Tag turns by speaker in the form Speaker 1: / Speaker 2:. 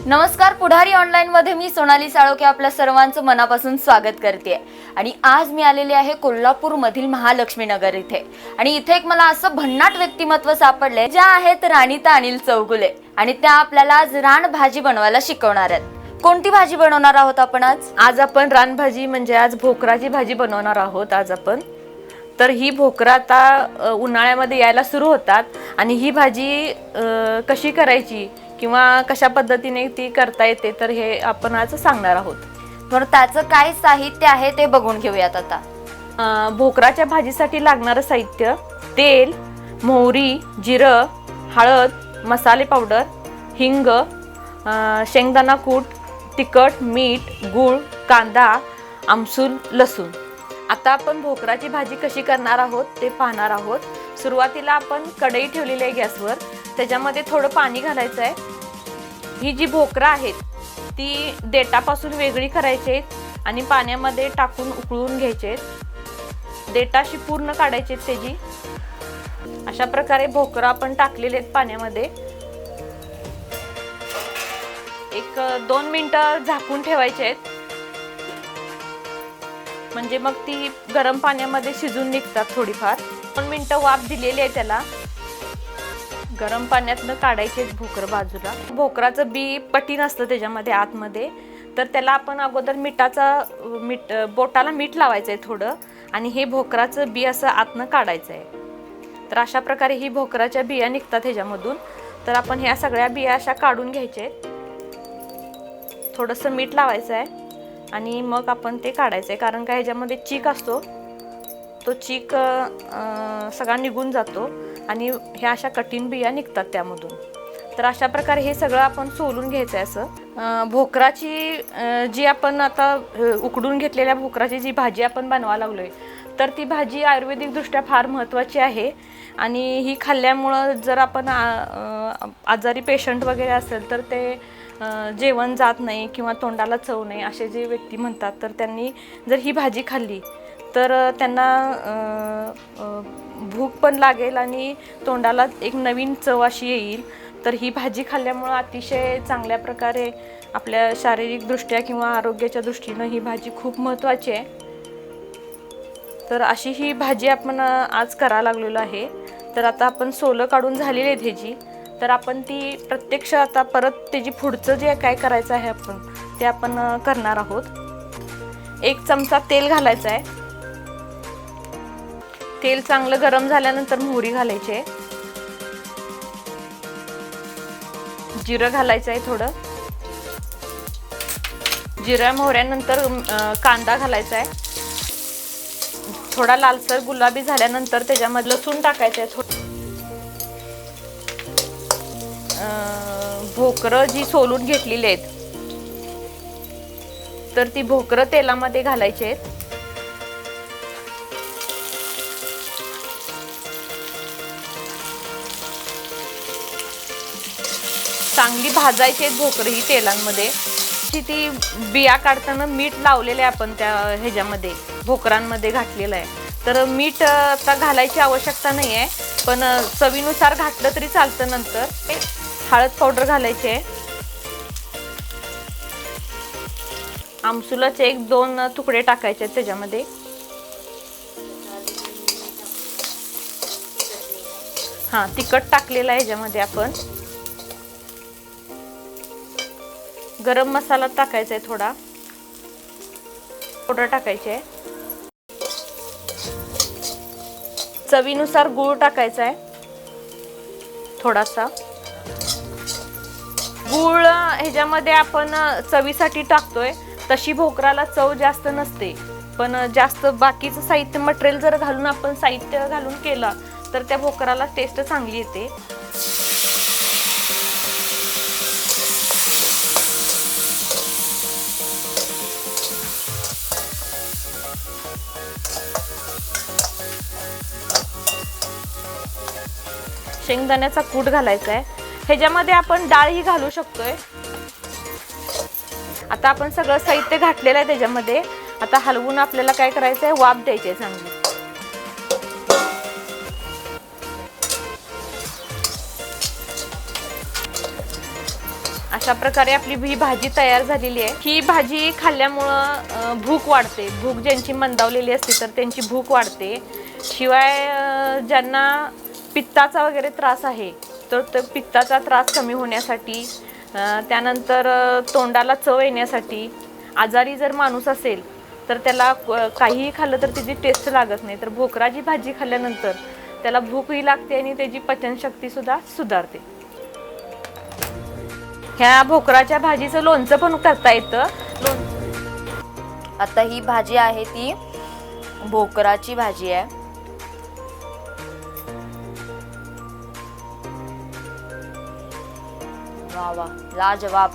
Speaker 1: नमस्कार, पुढारी ऑनलाईन मध्ये मी सोनाली साळोखे आपल्या सर्वांचं मनापासून स्वागत करते। आणि आज मी आलेले आहे कोल्हापूर मधील महालक्ष्मी नगर इथे। आणि इथे एक मला असं भन्नाट व्यक्तिमत्व सापडले ज्या आहेत राणीता अनिल चौगुले, आणि त्या आपल्याला आज रान भाजी बनवायला शिकवणार आहेत। कोणती भाजी बनवणार आहोत आपण आज आपण रान भाजी म्हणजे आज भोकराची भाजी बनवणार आहोत आज आपण। तर ही भोकरा आता उन्हाळ्यामध्ये यायला सुरू होतात आणि ही भाजी कशी करायची किंवा कशा पद्धतीने ती करता येते तर हे आपण आज सांगणार आहोत। तर त्याचं काय साहित्य आहे ते बघून घेऊयात आता। भोकराच्या भाजीसाठी लागणारं साहित्य तेल, मोहरी, जिरं, हळद, मसाले पावडर, हिंग, शेंगदाणा कूट, तिखट, मीठ, गूळ, कांदा, आमसूल, लसूण। आता आपण भोकराची भाजी कशी करणार आहोत ते पाहणार आहोत। सुरुवातीला आपण कढई ठेवलेली आहे गॅसवर, त्याच्यामध्ये थोडं पाणी घालायचं आहे। ही जी भोकरा आहेत ती देठापासून वेगळी करायची आहेत आणि पाण्यामध्ये टाकून उकळून घ्यायचे आहेत। देठाशी पूर्ण काढायचे आहेत त्याची। अशा प्रकारे भोकरा आपण टाकलेले आहेत पाण्यामध्ये। एक 2 मिनिटं झाकून ठेवायचे आहेत, म्हणजे मग ती गरम पाण्यामध्ये शिजून निघतात थोडीफार। 2 मिनिटं वाफ दिलेली आहे त्याला। गरम पाण्यातनं काढायचे भोकर बाजूला। भोकराचं बी पटीन असतं त्याच्यामध्ये आतमध्ये, तर त्याला आपण अगोदर बोटाला मीठ लावायचं आहे थोडं, आणि हे भोकराचं बी असं आतनं काढायचं आहे। तर अशा प्रकारे ही भोकराच्या बिया निघतात ह्याच्यामधून। तर आपण ह्या सगळ्या बिया अशा काढून घ्यायच्या आहेत। थोडंसं मीठ लावायचं आहे आणि मग आपण ते काढायचं आहे, कारण का ह्याच्यामध्ये चीक असतो, तो चीक सगळा निघून जातो आणि ह्या अशा कठीण बिया निघतात त्यामधून। तर अशा प्रकारे हे सगळं आपण सोलून घ्यायचं आहे असं। भोकराची जी आपण आता उकडून घेतलेल्या भोकराची जी भाजी आपण बनवायला लागलोय, तर ती भाजी आयुर्वेदिक दृष्ट्या फार महत्त्वाची आहे। आणि ही खाल्ल्यामुळं जर आपण आजारी पेशंट वगैरे असेल तर ते जेवण जात नाही किंवा तोंडाला चव नाही असे जे व्यक्ती म्हणतात, तर त्यांनी जर ही भाजी खाल्ली तर त्यांना भूक पण लागेल आणि तोंडाला एक नवीन चव अशी येईल। तर ही भाजी खाल्ल्यामुळं अतिशय चांगल्या प्रकारे आपल्या शारीरिकदृष्ट्या किंवा आरोग्याच्या दृष्टीनं ही भाजी खूप महत्त्वाची आहे। तर अशी ही भाजी आपण आज करायला लागलेलो आहे। तर आता आपण सोलं काढून झालेली आहे ह्याची, तर आपण ती प्रत्यक्ष आता परत त्याची पुढचं जे काय करायचं आहे आपण ते आपण करणार आहोत। 1 चमचा तेल घालायचं आहे। तेल चांगलं गरम झाल्यानंतर मोहरी घालायची आहे, जिरं घालायचं आहे थोडं। जिऱ्या मोहऱ्यानंतर कांदा घालायचा आहे। थोडा लालसर गुलाबी झाल्यानंतर त्याच्यामध्ये लसूण टाकायचं आहे थोडं। भोकरं जी सोलून घेतलेली आहेत तर ती भोकरं तेलामध्ये घालायची आहेत। चांगली भाजायची आहेत भोकरं ही तेलांमध्ये। ती बिया काढताना मीठ लावलेले आपण त्या ह्याच्यामध्ये भोकरांमध्ये घातलेलं आहे, तर मीठ आता घालायची आवश्यकता नाही आहे, पण चवीनुसार घातलं तरी चालतं। नंतर हळद पावडर घालायची आहे। आमसुलाचे 1-2 तुकडे टाकायचे आहेत त्याच्यामध्ये। तिखट टाकलेला आहे ह्याच्यामध्ये आपण। गरम मसाला टाकायचा आहे थोडा, पावडर टाकायची आहे। चवीनुसार गूळ टाकायचा आहे थोडासा। गूळ ह्याच्यामध्ये आपण चवीसाठी टाकतोय, तशी भोकराला चव जास्त नसते, पण जास्त बाकीचं साहित्य मटेरियल जर घालून आपण साहित्य घालून केला तर त्या भोकराला टेस्ट चांगली येते। शेंगदाण्याचा कूट घालायचा आहे। ह्याच्यामध्ये आपण डाळही घालू शकतोय। आता आपण सगळं साहित्य घातलेलं आहे त्याच्यामध्ये। आता हलवून आपल्याला काय करायचं आहे, वाफ द्यायची आहे चांगली। अशा प्रकारे आपली ही भाजी तयार झालेली आहे. ही भाजी खाल्ल्यामुळं भूक वाढते. भूक ज्यांची मंदावलेली असते तर त्यांची भूक वाढते. शिवाय ज्यांना पित्ताचा वगैरे त्रास आहे तर तो पित्ताचा त्रास कमी होण्यासाठी, त्यानंतर तोंडाला चव येण्यासाठी, आजारी जर माणूस असेल तर त्याला काहीही खाल्लं तर त्याची टेस्ट लागत नाही, तर भोकराची भाजी खाल्ल्यानंतर त्याला भूकही लागते आणि त्याची पचनशक्ती सुद्धा सुधारते. ह्या भोकराच्या भाजीचं लोणचं पण करता येतं.
Speaker 2: आता ही भाजी आहे ती भोकराची भाजी आहे. वा वा, लाजवाब.